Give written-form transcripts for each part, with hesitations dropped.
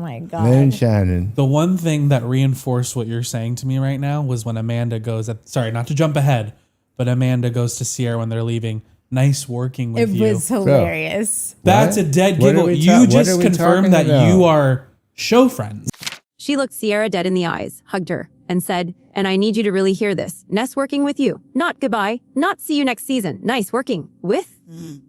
my God. Moonshining. The one thing that reinforced what you're saying to me right now was when Amanda goes sorry, not to jump ahead, but Amanda goes to Sierra when they're leaving. Nice working with you. It was hilarious. That's What? a dead What are giggle. we You just what are we confirmed talking that about? you are show friends. She looked Sierra dead in the eyes, hugged her, and said, and I need you to really hear this. Ness working with you. Not goodbye. Not see you next season. Nice working with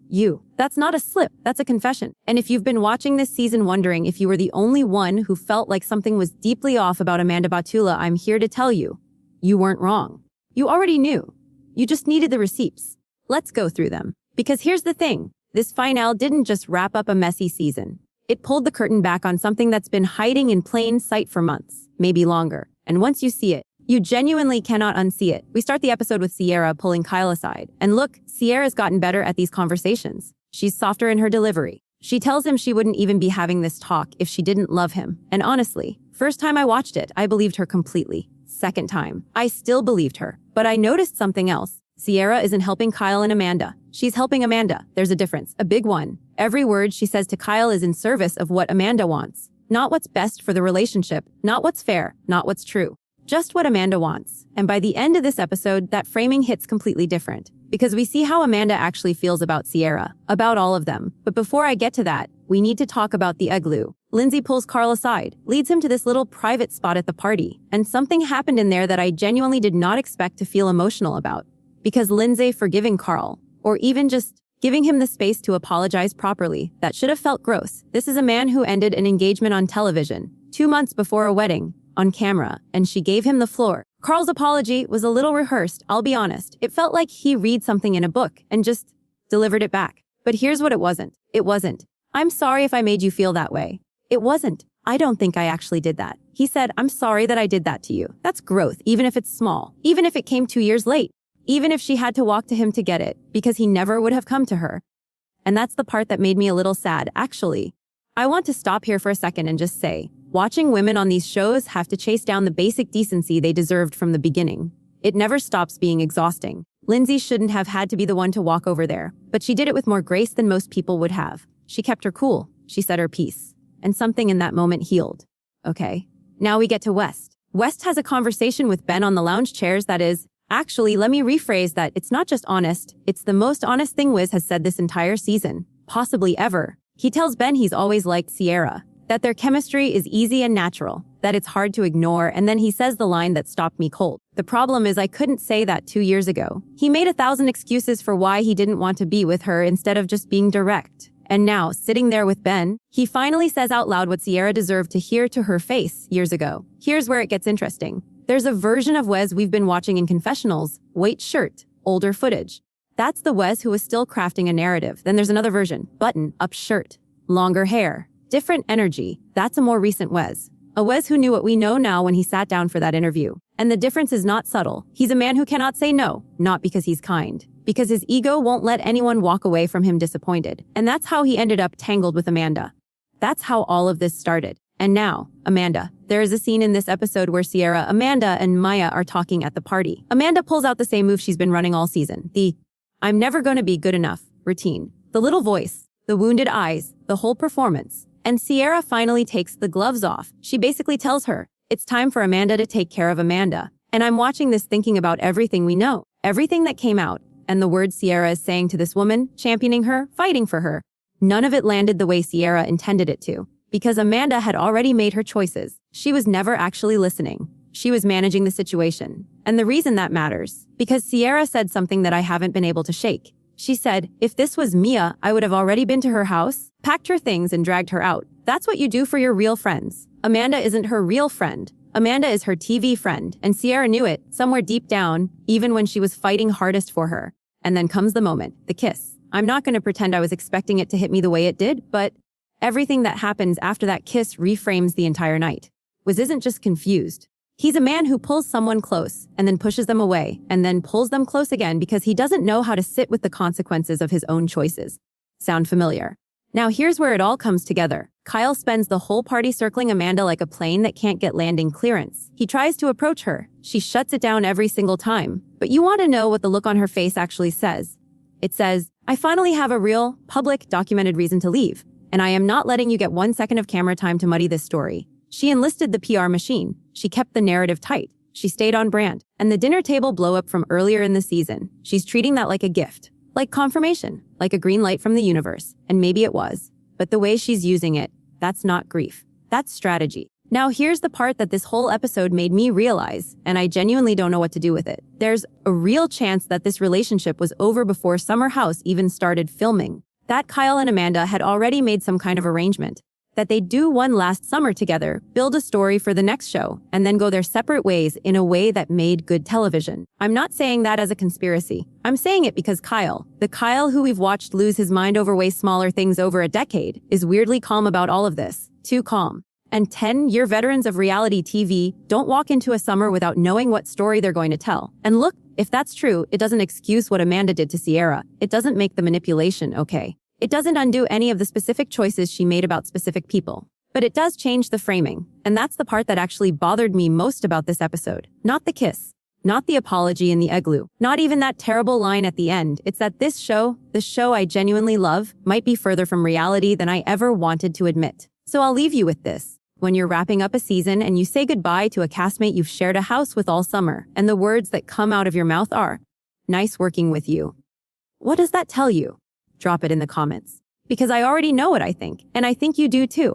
you. That's not a slip. That's a confession. And if you've been watching this season wondering if you were the only one who felt like something was deeply off about Amanda Batula, I'm here to tell you, you weren't wrong. You already knew. You just needed the receipts. Let's go through them. Because here's the thing. This finale didn't just wrap up a messy season. It pulled the curtain back on something that's been hiding in plain sight for months, maybe longer. And once you see it, you genuinely cannot unsee it. We start the episode with Sierra pulling Kyle aside. And look, Sierra's gotten better at these conversations. She's softer in her delivery. She tells him she wouldn't even be having this talk if she didn't love him. And honestly, first time I watched it, I believed her completely. Second time, I still believed her. But I noticed something else. Sierra isn't helping Kyle and Amanda. She's helping Amanda. There's a difference, a big one. Every word she says to Kyle is in service of what Amanda wants. Not what's best for the relationship, not what's fair, not what's true. Just what Amanda wants. And by the end of this episode, that framing hits completely different. Because we see how Amanda actually feels about Sierra, about all of them. But before I get to that, we need to talk about the igloo. Lindsay pulls Carl aside, leads him to this little private spot at the party. And something happened in there that I genuinely did not expect to feel emotional about. Because Lindsay forgiving Carl, or even just giving him the space to apologize properly, that should have felt gross. This is a man who ended an engagement on television, 2 months before a wedding, on camera, and she gave him the floor. Carl's apology was a little rehearsed, I'll be honest. It felt like he read something in a book and just delivered it back. But here's what it wasn't. It wasn't. I'm sorry if I made you feel that way. It wasn't. I don't think I actually did that. He said, I'm sorry that I did that to you. That's growth, even if it's small, even if it came 2 years late. Even if she had to walk to him to get it, because he never would have come to her. And that's the part that made me a little sad, actually. I want to stop here for a second and just say, watching women on these shows have to chase down the basic decency they deserved from the beginning. It never stops being exhausting. Lindsay shouldn't have had to be the one to walk over there, but she did it with more grace than most people would have. She kept her cool. She said her piece. And something in that moment healed. Okay. Now we get to West. West has a conversation with Ben on the lounge chairs that is, actually, let me rephrase that. It's not just honest. It's the most honest thing Wiz has said this entire season, possibly ever. He tells Ben he's always liked Sierra, that their chemistry is easy and natural, that it's hard to ignore, and then he says the line that stopped me cold. The problem is I couldn't say that 2 years ago. He made 1,000 excuses for why he didn't want to be with her instead of just being direct. And now, sitting there with Ben, he finally says out loud what Sierra deserved to hear to her face years ago. Here's where it gets interesting. There's a version of Wes we've been watching in confessionals, white shirt, older footage. That's the Wes who was still crafting a narrative. Then there's another version, button-up shirt, longer hair, different energy. That's a more recent Wes. A Wes who knew what we know now when he sat down for that interview. And the difference is not subtle. He's a man who cannot say no, not because he's kind, because his ego won't let anyone walk away from him disappointed. And that's how he ended up tangled with Amanda. That's how all of this started. And now, Amanda. There is a scene in this episode where Sierra, Amanda, and Maya are talking at the party. Amanda pulls out the same move she's been running all season. The, I'm never going to be good enough, routine. The little voice, the wounded eyes, the whole performance. And Sierra finally takes the gloves off. She basically tells her, it's time for Amanda to take care of Amanda. And I'm watching this thinking about everything we know, everything that came out, and the words Sierra is saying to this woman, championing her, fighting for her. None of it landed the way Sierra intended it to. Because Amanda had already made her choices. She was never actually listening. She was managing the situation. And the reason that matters, because Sierra said something that I haven't been able to shake. She said, if this was Mia, I would have already been to her house, packed her things, and dragged her out. That's what you do for your real friends. Amanda isn't her real friend. Amanda is her TV friend. And Sierra knew it, somewhere deep down, even when she was fighting hardest for her. And then comes the moment, the kiss. I'm not going to pretend I was expecting it to hit me the way it did, but everything that happens after that kiss reframes the entire night. Wiz isn't just confused. He's a man who pulls someone close and then pushes them away and then pulls them close again because he doesn't know how to sit with the consequences of his own choices. Sound familiar? Now here's where it all comes together. Kyle spends the whole party circling Amanda like a plane that can't get landing clearance. He tries to approach her. She shuts it down every single time. But you want to know what the look on her face actually says. It says, I finally have a real, public, documented reason to leave. And I am not letting you get 1 second of camera time to muddy this story. She enlisted the PR machine. She kept the narrative tight. She stayed on brand. And the dinner table blow up from earlier in the season, she's treating that like a gift. Like confirmation. Like a green light from the universe. And maybe it was. But the way she's using it, that's not grief. That's strategy. Now here's the part that this whole episode made me realize, and I genuinely don't know what to do with it. There's a real chance that this relationship was over before Summer House even started filming. That Kyle and Amanda had already made some kind of arrangement. That they'd do one last summer together, build a story for the next show, and then go their separate ways in a way that made good television. I'm not saying that as a conspiracy. I'm saying it because Kyle, the Kyle who we've watched lose his mind over way smaller things over a decade, is weirdly calm about all of this. Too calm. And 10-year veterans of reality TV don't walk into a summer without knowing what story they're going to tell. And look, if that's true, it doesn't excuse what Amanda did to Sierra. It doesn't make the manipulation okay. It doesn't undo any of the specific choices she made about specific people. But it does change the framing. And that's the part that actually bothered me most about this episode. Not the kiss. Not the apology in the igloo. Not even that terrible line at the end. It's that this show, the show I genuinely love, might be further from reality than I ever wanted to admit. So I'll leave you with this. When you're wrapping up a season and you say goodbye to a castmate you've shared a house with all summer, and the words that come out of your mouth are, "Nice working with you." What does that tell you? Drop it in the comments. Because I already know what I think, and I think you do too.